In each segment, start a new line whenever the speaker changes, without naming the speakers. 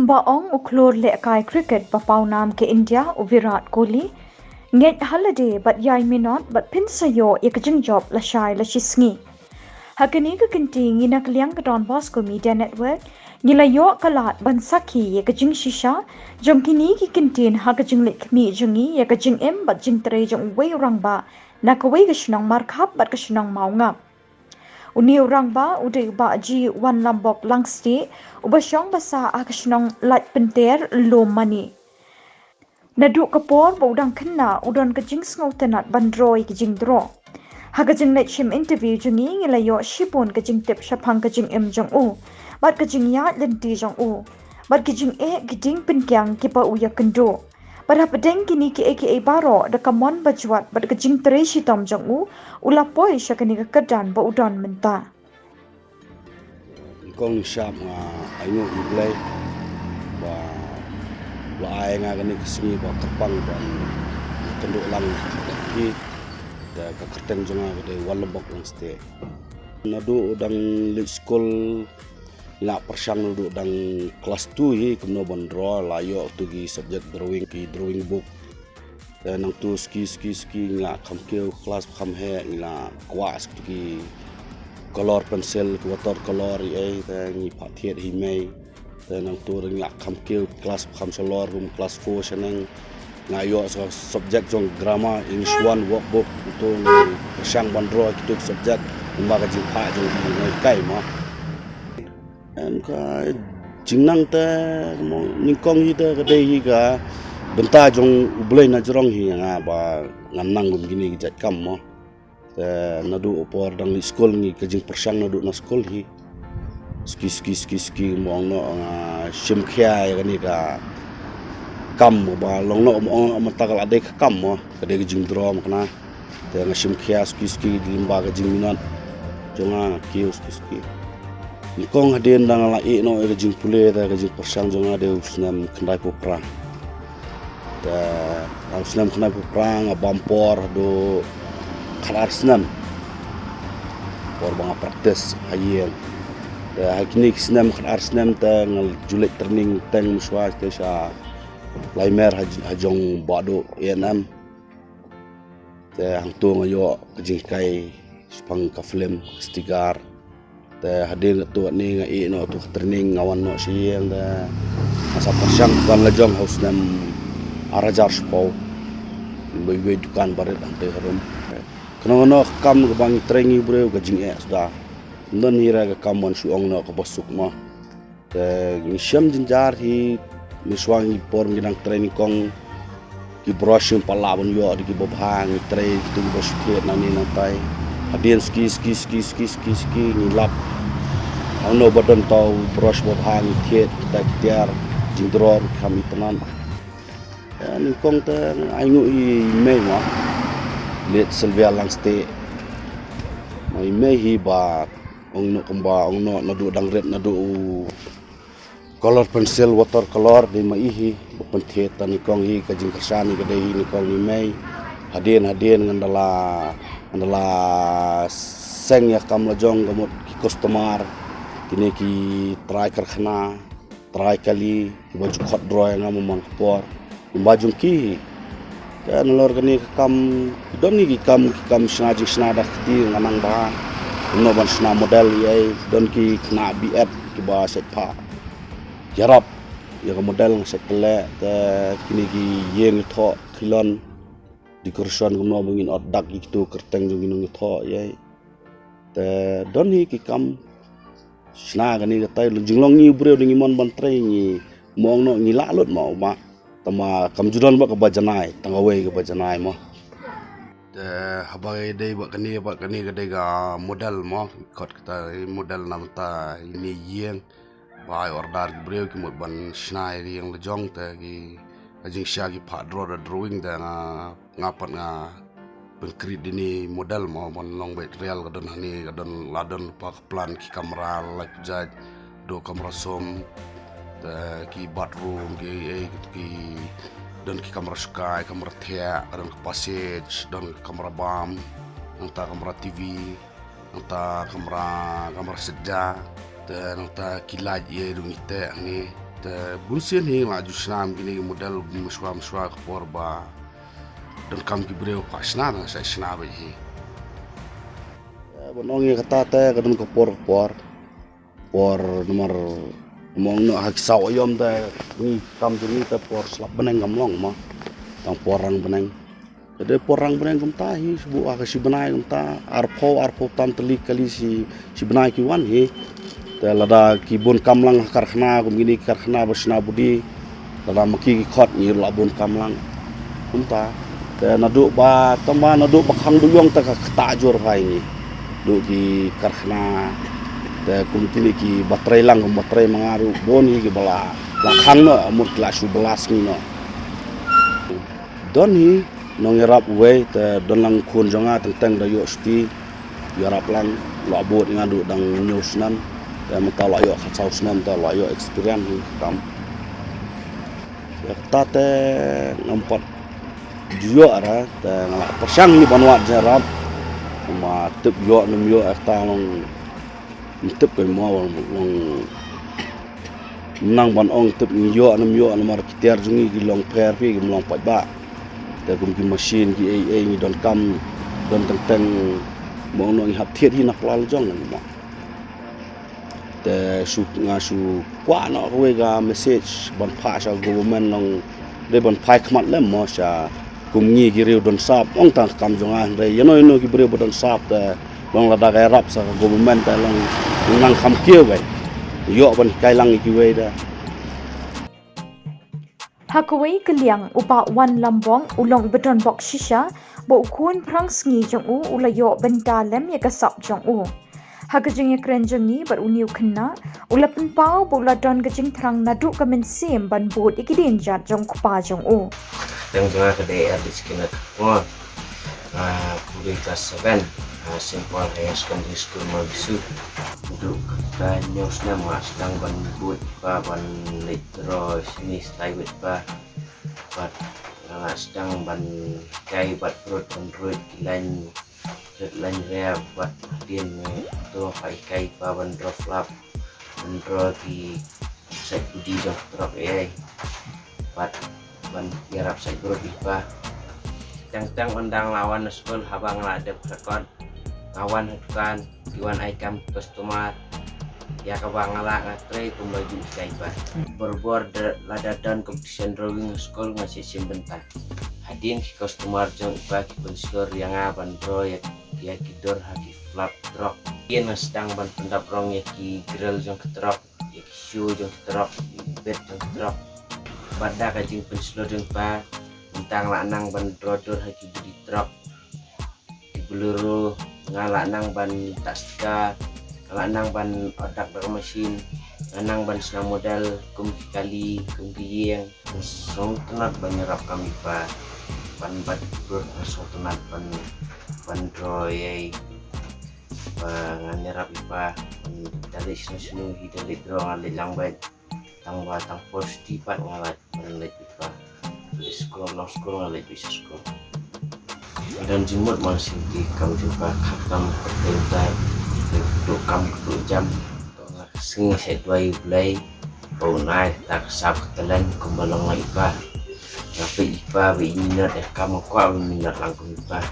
Kambaong uklur le kai cricket papau nam ke India u Virat Kohli nget holiday but yai minot but pinsayo ikajing job la shai la shisngi. Hakani ka kinti ngina kliang ka Don Bosco Media Network ngila yo kalat bansaki ikajing shisha jong kini ki kintin hakajing lik mi jongi ikajing em but jing tere jong wei rangba na ka wei ka shnong markhap but ka shnong maungap. Uni orang ba udai ba ji wan lambok langsti ubasyong basa akasnong lat penter lo mani. Naduk kapor ba udang kena udon kajing sngaw tenat bandroi kajing dro. Hakajing net shim interview jungi ngilayo shipun kajing tip syapang kajing em jong u. Bat kajing ya lenti jong u. Bat kajing kajing pinkyang kipa uya kendo. Pada pedeng kini ki aka baro da kamon bajuat bat kajing tereshi tom jong u ulapoi syakani kekedan ba udon menta.
Kong syap nga ayo iblay ba laay nga gani kesini ba terpang dan kenduk lang ki da kakerteng jonga gede walembok lang ste nadu udang lit school la persang nadu udang kelas 2 hi kemno bondro layo tu gi subject drawing ki drawing book dan nang tu ski nga kamkeu kelas kham he nga kwas tu gi color pencil water color ai ta ngi phathiet hi mai ta nang tu ring lak kham keu kelas kham solor room class 4 seneng ngayo subject jong grammar English 1 workbook tu sang bandro kitu subject umba ka jing pha jong ngai kai ma em ka jingnang ta ningkong hi ta ka dei hi ka benta jong ublai na jrong hi nga ba ngamnang gum gini jat kam mo nadu opor dang di school ni kajing persang nadu na school hi ski mong no sim khia ya ni ka kam ba long no mo tagal ade ka kam mo kade kajing drum kana te nga sim khia ski limba kajing minat jonga ki ski ni kong haden dang la e no kajing pule ta kajing persang jonga de usnam kandai popra ta usnam kandai popra bampor do kalar senam por bang praktis hayel hakini senam kalar senam ta ngal julet training tang muswa te sha laimer hajong bado enam te hang tu ngayo kajing kai spang ka film stigar te hadir tu ni ngai no tu training ngawan no siang da asa persang ban lajong haus nam arajar spau boi dukan baret ante harum kena kam ke bang training bro ke jing sudah non hira ke kam wan suong no ke bosuk ma te ngisham jinjar hi miswang ni por nginang training kong ki brushing palabon yo di bobhang train tu bosuk na ni natai hadien ski ngilap ano badan tau brush bobhang thiet tak tiar jindror kami tenan ni kong te aingu i mei ma let Sylvia langste mai mehi ba ong no kamba ong no nadu dang red nadu color pencil water color di mai hi bopenthe tan kong hi kajing kersani kade hi ni kong ni mei hadien ngandala seng ya kam lajong gamot ki customer kini ki try karkhana try kali ki baju khot droy ngam mon por bajung ki kan lor kani kam don ni kam sna dak ti nganang ba no ban sna model ye don ki kna bf ki ba set pa jarap ya model set le te kini ki yeng tho khilon di kursuan gumno bungin odak itu kerteng jung ginung tho ye te don ni ki kam sna kani ka tai jinglong ni bre dingi mon ban tre ni mong no ni la lot mau ma tama kamjudan ba kabajanai tangawe kabajanai mo te habai dei ba kani gade ga model mo kot kita model nam ta ini yeng bai ordar ki breu ki mod ban snai yang lejong te ki ajing sya ki pha draw drawing da ngapat nga penkrit dini model mo ban long bet real gadon hani gadon ladon pa plan ki kamera like jaj do kamera som ki bathroom ki dan ki kamera sky kamera thea dan ki passage dan kamera bam nanta kamera TV nanta kamera seja dan nanta kilaj ye dungite ni te bunsin hi la ju snam gini model mshwa por ba dan kam ki breu pa shna na sa shna ba hi bonong ye kata te kadun ko por nomor mong no hak saw yom te ni kam ni te por slap beneng gamlong ma tang porang beneng de porang beneng kum ta hi subu aka si benai kum ta arpo tam telik kali si benai ki wan hi te lada ki bon kamlang karkhna kum gini karkhna basna budi lada maki ki khot ni la bon kamlang kum ta te nadu ba tamba nadu bakhang du yong ta ka ta jor phai ni du ki karkhna te kum tini ki batrai lang kum batrai mangaru bon hi ki bala la khang no amur kelas 11 ni no don hi nong yarap we te don lang khun jonga teng da yo sti yarap lang lo bot ngadu dang news nan te mata lo yo khatsau snan te lo yo experience hi kam ta te nampat juyo ara te ngala persang ni banwa jarap ma tep yo num yo ta long tep ko mo long nang ban ong tep yo num yo mar kiter jungi gi long per pi gi long pa ba te kum ki machine ki ai ni don kam don teng mo no hap thiet hi nak lal jong ni ma te su kwa no we ga message ban pha sa government long de ban phai khmat lem mo sa kum ngi gi riu don sap ong ta kam jonga re yano ki bre don sap te long la da ga rap sa government te long nang kham kia we yo ban kai lang ki we da
Hakaway kaliang upa wan lambong ulong beton bok shisha bo kun prang sngi jong u ulayo benta lem ya kasap jong u. Hakajing ya kren jong ni bar uniu kena ulapan pau bo la don gajing prang nadu kamen sim ban bot ikidin jat jong kupa jong u.
Yang jangan kedai habis kena ngor. Kuliah kelas 7 Simple Higher Secondary School Mabisu untuk news nama sedang ban but ban litro sini style ba sedang ban kai bat perut kilan lain rea buat din tu kai ban drop lap ban di set budi drop bat ban garap set bro ba tang undang lawan sekolah habang ladep rekod kawan kan iwan aikam customer ya kabang ala ngatre kumbaju kaiba berbor lada dan competition drawing school ngasih simbentan hadin ki customer jong iba ki pensior yang aban bro ya kidor haki flap drop yen sedang ban pendap rong ya ki grill jong drop ya ki shoe jong drop bed jong drop pada kajing pensior jong ba tentang lanang ban drodor haki budi drop di beluru ngalak nang ban taska ngalak nang ban odak ber mesin nang ban sena modal kum kali kum yang song tenat ban nyerap kami pa ban bat ber song tenat ban droy nganyerap ipa dari sunu hidup di dro ngalih lang baik tang pos tipat ngalat ban lek ipa di sekolah ngalit bisa sekolah dan jemut masih di kau juga kakam perintah untuk kamu ke jam sing saya dua bulai bau naik tak sab ketelan kumbalong ipa tapi ipa minat kamu kuat minat langkung ipa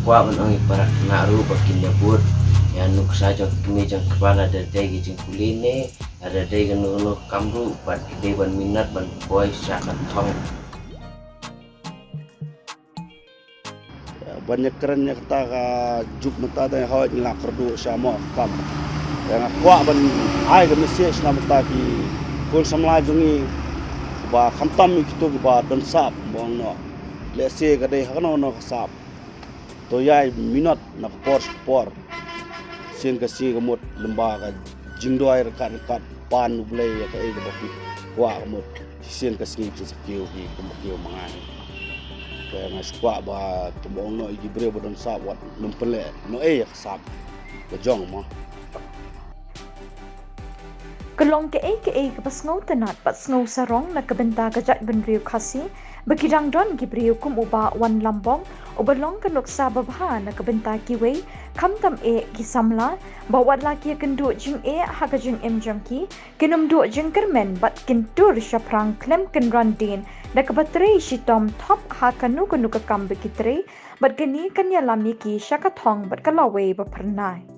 kuat menang ipa nak ru bakin debut yang nuk saja kini jang kepala dari gijing kuline ada dari genu kamu buat ide ban minat ban boy siakan tong
banyak kerennya kata ka juk mata dan hawat ni lakrdu sama kam yang kuat ban ai ke message na mata ki kul samla jungi ba khamtam ki to ba don sap bong no le se ka dei hakno no sap to yai minot na por sen ka si ka mot lemba ka jingdoi rekat pan blai ka e ba ki kuat mot sen ka singip se kiu ki kiu mangan kaya squat ba tubong no igibre bodon sap wat numpele no sap bejong mo
Kelong ke pas ngau tenat pat ngau sarong na kebenta kajat benriu khasi Bekidang don gibriu kum uba wan lambong ubalong kanuk sababha na kabenta kiwei kamtam e gisamla bawat laki kendu jing e haga jing emjam ki kinum du jing kermen bat kintur shaprang klem kenrandin na kabatre shitom top ha kanu kanu kakam bekitre bat gani kanya lami ki shakathong bat kalawe bapernai